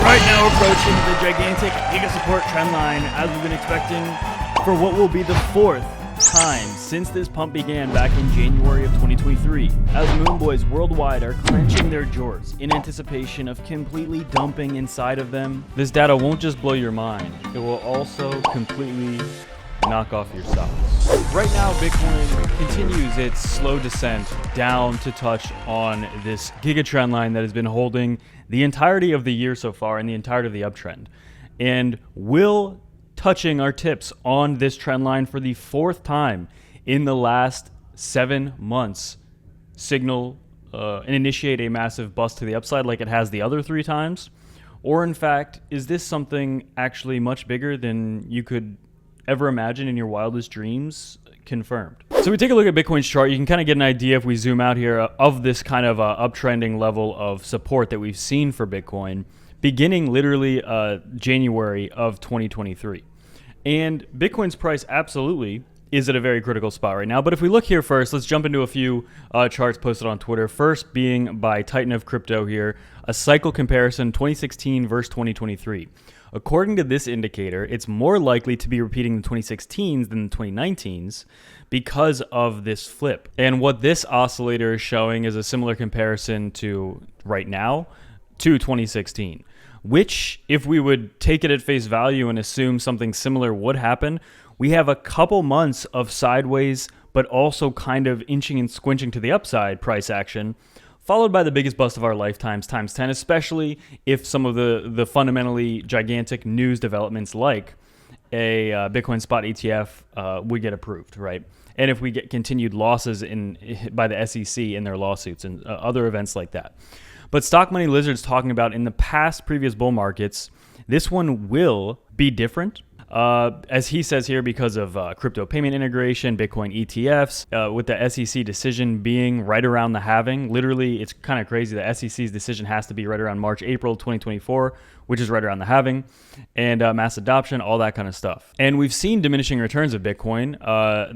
Right now approaching the gigantic giga support trend line as we've been expecting for what will be the fourth time since this pump began back in January of 2023, as Moonboys worldwide are clenching their jaws in anticipation of completely dumping inside of them. This data won't just blow your mind, it will also completely knock off your socks. Right now, Bitcoin continues its slow descent down to touch on this giga trend line that has been holding the entirety of the year so far and the entirety of the uptrend. And will touching our tips on this trend line for the fourth time in the last 7 months signal and initiate a massive bust to the upside like it has the other 3 times? Or in fact, is this something actually much bigger than you could ever imagine in your wildest dreams? Confirmed. So we take a look at Bitcoin's chart. You can kind of get an idea if we zoom out here of this kind of uptrending level of support that we've seen for Bitcoin beginning literally January of 2023. And Bitcoin's price absolutely is at a very critical spot right now. But if we look here first, let's jump into a few charts posted on Twitter. First being by Titan of Crypto here, a cycle comparison 2016 versus 2023. According to this indicator, it's more likely to be repeating the 2016s than the 2019s because of this flip. And what this oscillator is showing is a similar comparison to right now to 2016, which if we would take it at face value and assume something similar would happen, we have a couple months of sideways, but also kind of inching and squinching to the upside price action, followed by the biggest bust of our lifetimes times 10, especially if some of the fundamentally gigantic news developments like a Bitcoin spot ETF would get approved, right? And if we get continued losses by the SEC in their lawsuits and other events like that. But Stock Money Lizard's talking about in the past previous bull markets, this one will be different. As he says here, because of crypto payment integration, Bitcoin ETFs, with the SEC decision being right around the halving. Literally, it's kind of crazy. The SEC's decision has to be right around March, April 2024, which is right around the halving, and mass adoption, all that kind of stuff. And we've seen diminishing returns of Bitcoin.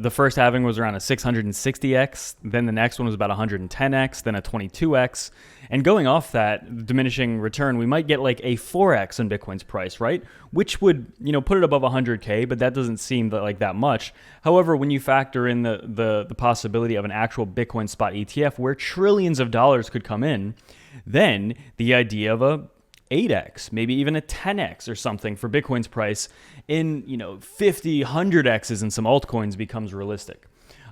The first halving was around a 660x, then the next one was about 110x, then a 22x. And going off that diminishing return, we might get like a 4x in Bitcoin's price, right? Which would, put it above 100K, but that doesn't seem like that much. However, when you factor in the possibility of an actual Bitcoin spot ETF where trillions of dollars could come in, then the idea of a 8x, maybe even a 10x or something for Bitcoin's price in 50, 100x's in some altcoins becomes realistic.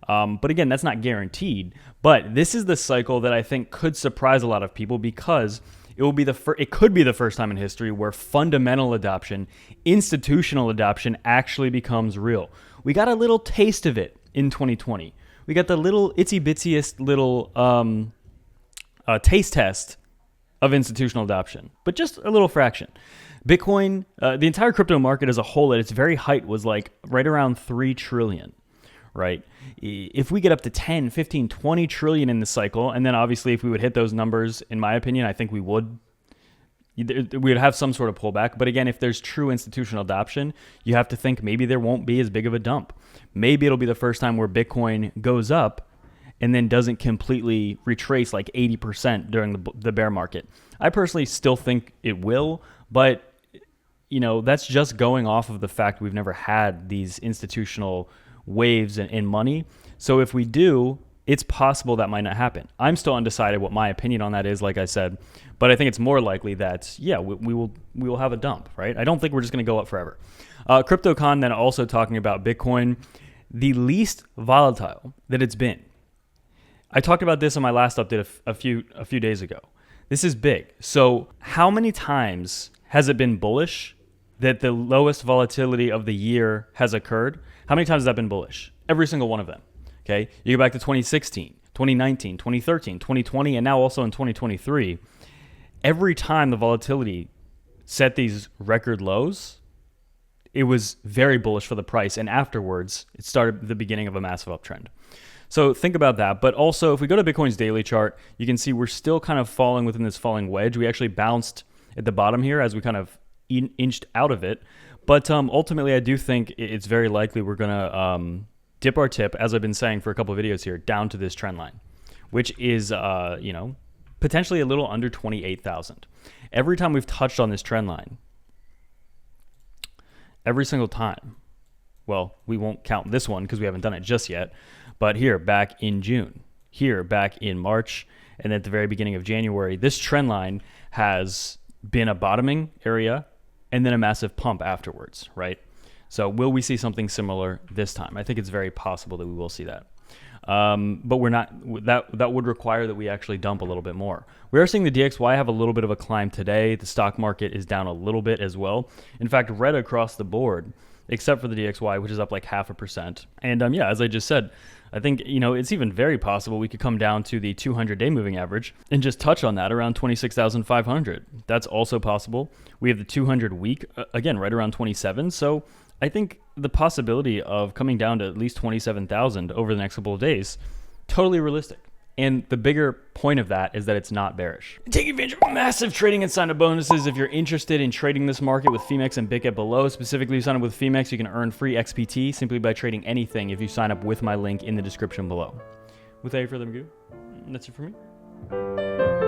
But again, that's not guaranteed. But this is the cycle that I think could surprise a lot of people because it could be the first time in history where fundamental adoption, institutional adoption actually becomes real. We got a little taste of it in 2020. We got the little itsy bitsiest little taste test of institutional adoption, but just a little fraction. Bitcoin, the entire crypto market as a whole at its very height was like right around 3 trillion, right? If we get up to 10, 15, 20 trillion in the cycle, and then obviously if we would hit those numbers, in my opinion, I think we would have some sort of pullback. But again, if there's true institutional adoption, you have to think maybe there won't be as big of a dump. Maybe it'll be the first time where Bitcoin goes up and then doesn't completely retrace like 80% during the bear market. I personally still think it will, but that's just going off of the fact we've never had these institutional waves in money. So if we do, it's possible that might not happen. I'm still undecided what my opinion on that is, like I said, but I think it's more likely that, we will have a dump, right? I don't think we're just going to go up forever. CryptoCon then also talking about Bitcoin, the least volatile that it's been. I talked about this on my last update a few days ago. This is big. So how many times has it been bullish that the lowest volatility of the year has occurred? How many times has that been bullish? Every single one of them. Okay. You go back to 2016, 2019, 2013, 2020, and now also in 2023. Every time the volatility set these record lows, it was very bullish for the price. And afterwards, it started the beginning of a massive uptrend. So think about that. But also, if we go to Bitcoin's daily chart, you can see we're still kind of falling within this falling wedge. We actually bounced at the bottom here as we kind of inched out of it. But ultimately, I do think it's very likely we're going to dip our tip, as I've been saying for a couple of videos here, down to this trend line, which is, potentially a little under 28,000. every time we've touched on this trend line, every single time, well, we won't count this one because we haven't done it just yet, but here back in June, here back in March, and at the very beginning of January, this trend line has been a bottoming area and then a massive pump afterwards, right? So will we see something similar this time? I think it's very possible that we will see that. But we're not, that would require that we actually dump a little bit more. We are seeing the DXY have a little bit of a climb today. The stock market is down a little bit as well. In fact, red across the board, except for the DXY, which is up like 0.5%. And yeah, as I just said, I think, it's even very possible we could come down to the 200-day moving average and just touch on that around 26,500. That's also possible. We have the 200-week, again, right around 27. So I think the possibility of coming down to at least 27,000 over the next couple of days, totally realistic. And the bigger point of that is that it's not bearish. Take advantage of massive trading and sign-up bonuses. If you're interested in trading this market with Femex and BitGet below, specifically you sign up with Femex, you can earn free XPT simply by trading anything if you sign up with my link in the description below. Without any further ado, that's it for me.